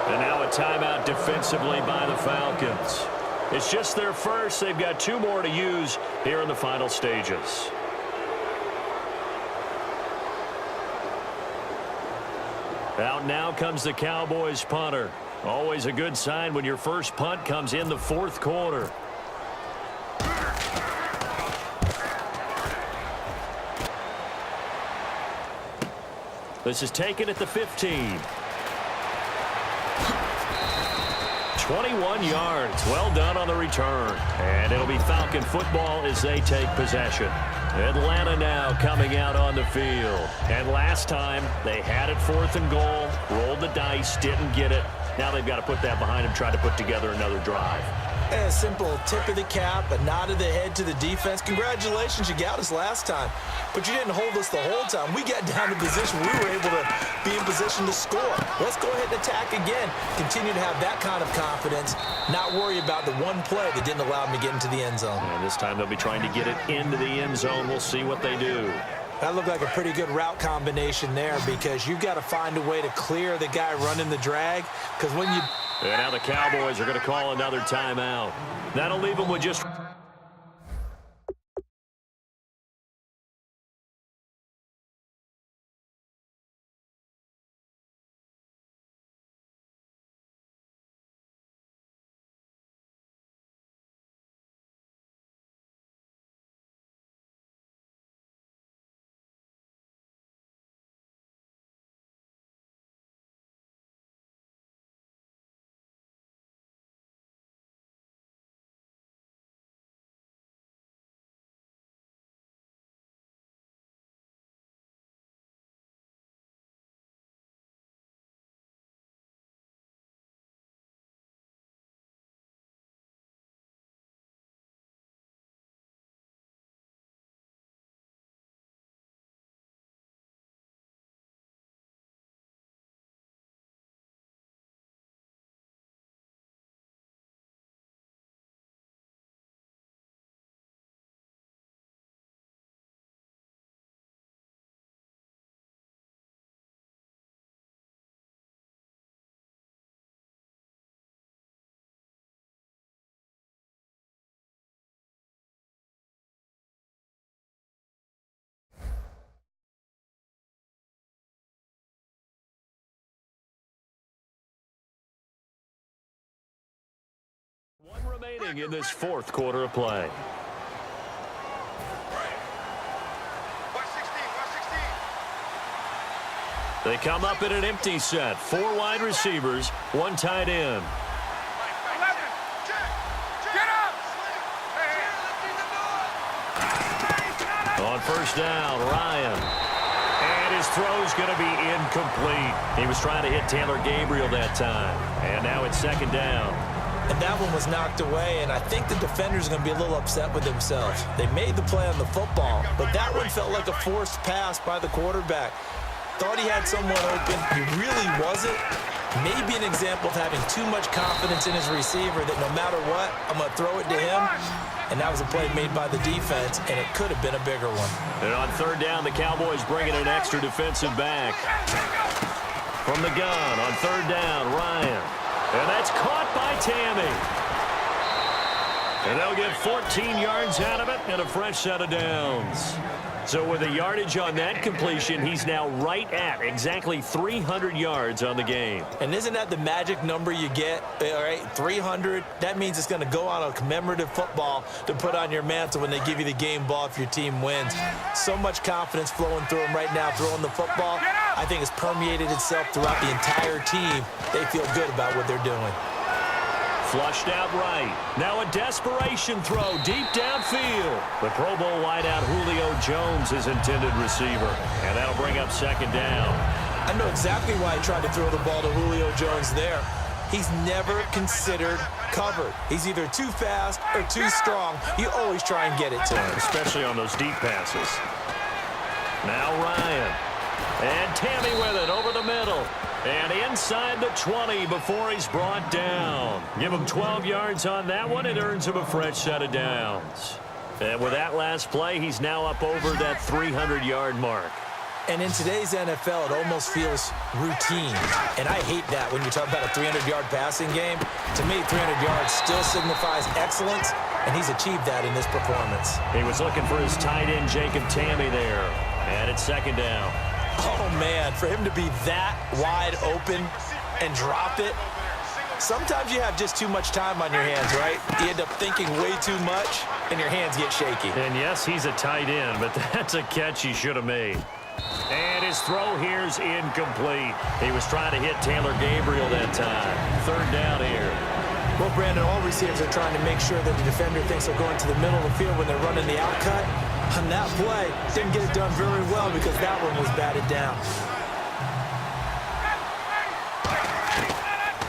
And now a timeout defensively by the Falcons. It's just their first. They've got 2 more to use here in the final stages. Out now comes the Cowboys punter. Always a good sign when your first punt comes in the 4th quarter. This is taken at the 15. 21 yards. Well done on the return. And it'll be Falcon football as they take possession. Atlanta now coming out on the field. And last time, they had it 4th and goal, rolled the dice, didn't get it. Now they've got to put that behind them, try to put together another drive. A simple tip of the cap, a nod of the head to the defense. Congratulations, you got us last time. But you didn't hold us the whole time. We got down to position. We were able to be in position to score. Let's go ahead and attack again. Continue to have that kind of confidence. Not worry about the one play that didn't allow them to get into the end zone. And this time they'll be trying to get it into the end zone. We'll see what they do. That looked like a pretty good route combination there because you've got to find a way to clear the guy running the drag. Because when you... And now the Cowboys are going to call another timeout. That'll leave them with just... remaining in this fourth quarter of play. They come up in an empty set. 4 wide receivers, 1 tight end. On first down, Ryan. And his throw's going to be incomplete. He was trying to hit Taylor Gabriel that time. And now it's second down. And that one was knocked away, and I think the defender's going to be a little upset with themselves. They made the play on the football, but that one felt like a forced pass by the quarterback. Thought he had someone open. He really wasn't. Maybe an example of having too much confidence in his receiver that no matter what, I'm going to throw it to him. And that was a play made by the defense, and it could have been a bigger one. And on third down, the Cowboys bringing an extra defensive back. From the gun, on third down, Ryan. And that's caught by Tammy. And they'll get 14 yards out of it and a fresh set of downs. So with the yardage on that completion, he's now right at exactly 300 yards on the game. And isn't that the magic number you get? All right, 300. That means it's going to go on a commemorative football to put on your mantle when they give you the game ball if your team wins. So much confidence flowing through him right now, throwing the football. I think it's permeated itself throughout the entire team. They feel good about what they're doing. Flushed out right. Now a desperation throw deep downfield. The Pro Bowl wideout Julio Jones is intended receiver. And that'll bring up second down. I know exactly why he tried to throw the ball to Julio Jones there. He's never considered covered. He's either too fast or too strong. You always try and get it to him. Especially on those deep passes. Now Ryan. And Tammy with it over the middle. And inside the 20 before he's brought down. Give him 12 yards on that one. It earns him a fresh set of downs. And with that last play, he's now up over that 300-yard mark. And in today's NFL, it almost feels routine. And I hate that when you talk about a 300-yard passing game. To me, 300 yards still signifies excellence, and he's achieved that in this performance. He was looking for his tight end, Jacob Tammy, there. And it's second down. Oh, man, for him to be that wide open and drop it. Sometimes you have just too much time on your hands, right? You end up thinking way too much, and your hands get shaky. And, yes, he's a tight end, but that's a catch he should have made. And his throw here's incomplete. He was trying to hit Taylor Gabriel that time. Third down here. Well, Brandon, all receivers are trying to make sure that the defender thinks they're going to the middle of the field when they're running the outcut. On that play, didn't get it done very well because that one was batted down.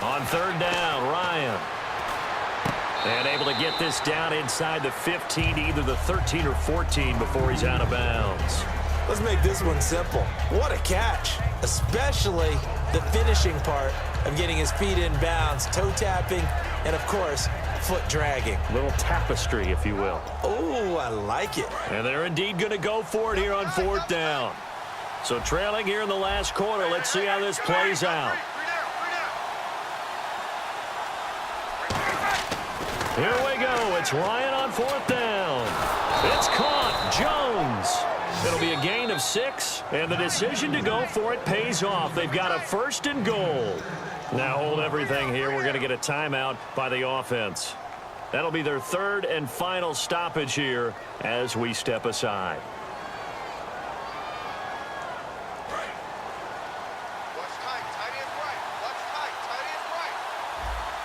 On third down, Ryan. And able to get this down inside the 15, either the 13 or 14 before he's out of bounds. Let's make this one simple. What a catch, especially the finishing part of getting his feet in bounds, toe tapping, and of course, foot dragging. A little tapestry, if you will. Oh, I like it. And they're indeed going to go for it here on fourth down. So trailing here in the last quarter, let's see how this plays out. Here we go. It's Ryan on fourth down. It's caught. Jones. It'll be a gain of 6, and the decision to go for it pays off. They've got a first and goal. Now hold everything here. We're going to get a timeout by the offense. That'll be their third and final stoppage here as we step aside.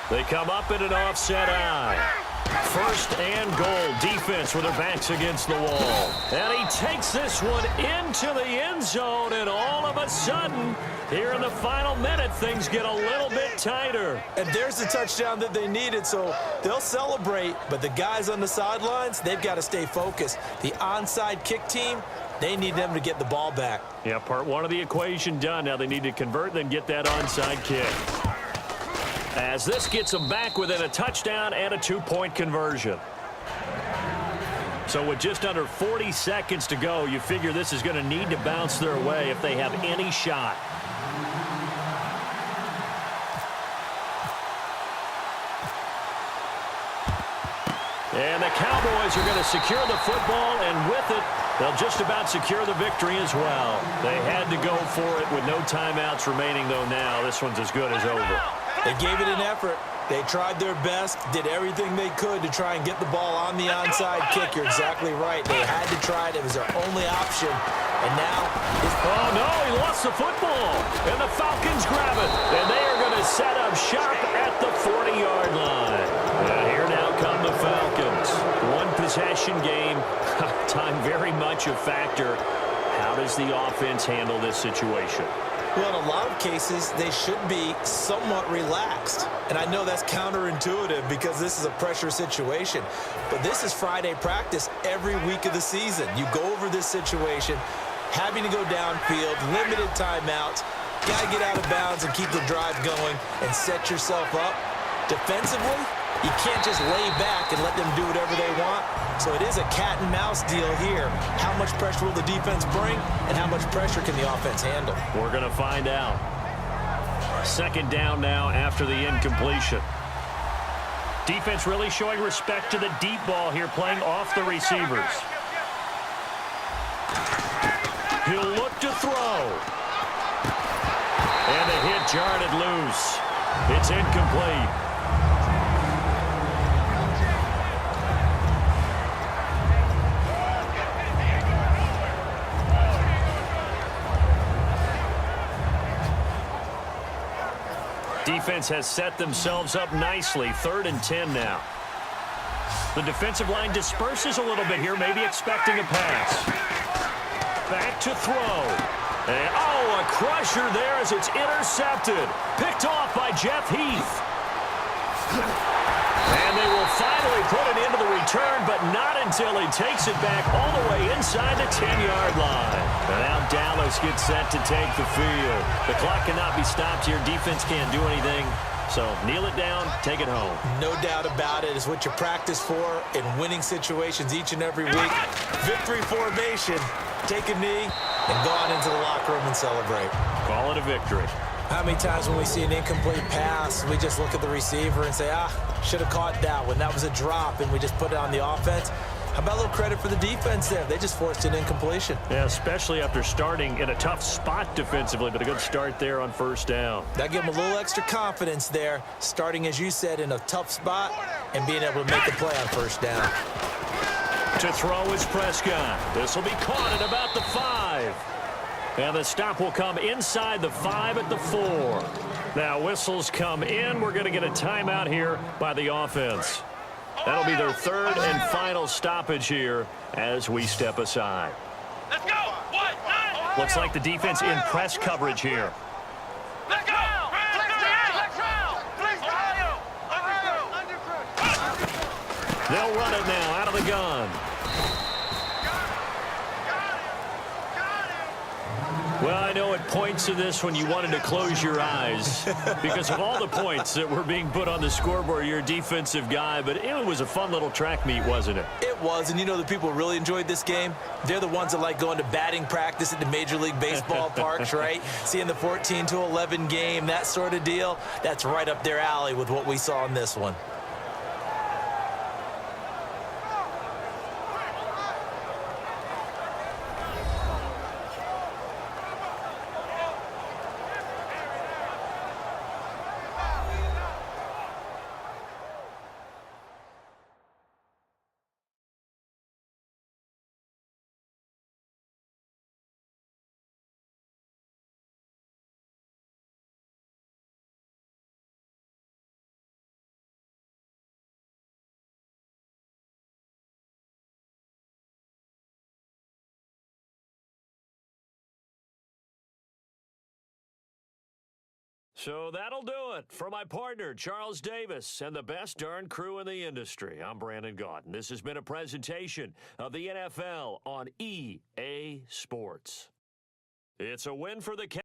They come up in an offset eye. First and goal. Defense with their backs against the wall. And he takes this one into the end zone, and all of a sudden, here in the final minute, things get a little bit tighter. And there's the touchdown that they needed, so they'll celebrate. But the guys on the sidelines, they've got to stay focused. The onside kick team, they need them to get the ball back. Yeah, part one of the equation done. Now they need to convert and then get that onside kick. As this gets them back within a touchdown and a 2-point conversion. So with just under 40 seconds to go, you figure this is going to need to bounce their way if they have any shot. And the Cowboys are going to secure the football, and with it, they'll just about secure the victory as well. They had to go for it with no timeouts remaining, though now this one's as good as over. They gave it an effort, They tried their best, did everything they could to try and get the ball on the onside kick. You're exactly right. They had to try it. It was their only option. And now... Oh, no, he lost the football. And the Falcons grab it. And they are going to set up shop at the 40-yard line. And here now come the Falcons. One possession game. Time very much a factor. How does the offense handle this situation? Well, in a lot of cases, they should be somewhat relaxed. And I know that's counterintuitive because this is a pressure situation. But this is Friday practice every week of the season. You go over this situation, having to go downfield, limited timeouts, got to get out of bounds and keep the drive going and set yourself up. Defensively, you can't just lay back and let them do whatever they want. So it is a cat and mouse deal here. How much pressure will the defense bring, and how much pressure can the offense handle? We're going to find out. Second down now after the incompletion. Defense really showing respect to the deep ball here, playing off the receivers. He'll look to throw. And the hit jarred it loose. It's incomplete. Defense has set themselves up nicely. 3rd and 10 now. The defensive line disperses a little bit here, maybe expecting a pass. Back to throw. And, oh, a crusher there as it's intercepted. Picked off by Jeff Heath. And they will finally put it into the return, but not until he takes it back all the way inside the 10-yard line. And now Dallas gets set to take the field. The clock cannot be stopped here. Defense can't do anything. So kneel it down, take it home. No doubt about it. It's what you practice for in winning situations each and every week. Victory formation. Take a knee and go on into the locker room and celebrate. Call it a victory. How many times when we see an incomplete pass, we just look at the receiver and say, should have caught that one. That was a drop, and we just put it on the offense. How about a little credit for the defense there? They just forced an incompletion. Yeah, especially after starting in a tough spot defensively, but a good start there on first down. That gave them a little extra confidence there, starting, as you said, in a tough spot and being able to make the play on first down. To throw is Prescott. This will be caught at about the 5. And the stop will come inside the 5 at the 4. Now whistles come in. We're going to get a timeout here by the offense. That'll be their 3rd and final stoppage here as we step aside. Let's go. Looks like the defense in press coverage here. Let's go. They'll run it now out of the gun. Well, I know it points to this when you wanted to close your eyes because of all the points that were being put on the scoreboard. You're a defensive guy, but it was a fun little track meet, wasn't it? It was, and you know the people who really enjoyed this game? They're the ones that like going to batting practice at the Major League Baseball parks, right? Seeing the 14-11 game, that sort of deal. That's right up their alley with what we saw in this one. So that'll do it for my partner, Charles Davis, and the best darn crew in the industry. I'm Brandon Gaudin. This has been a presentation of the NFL on EA Sports. It's a win for the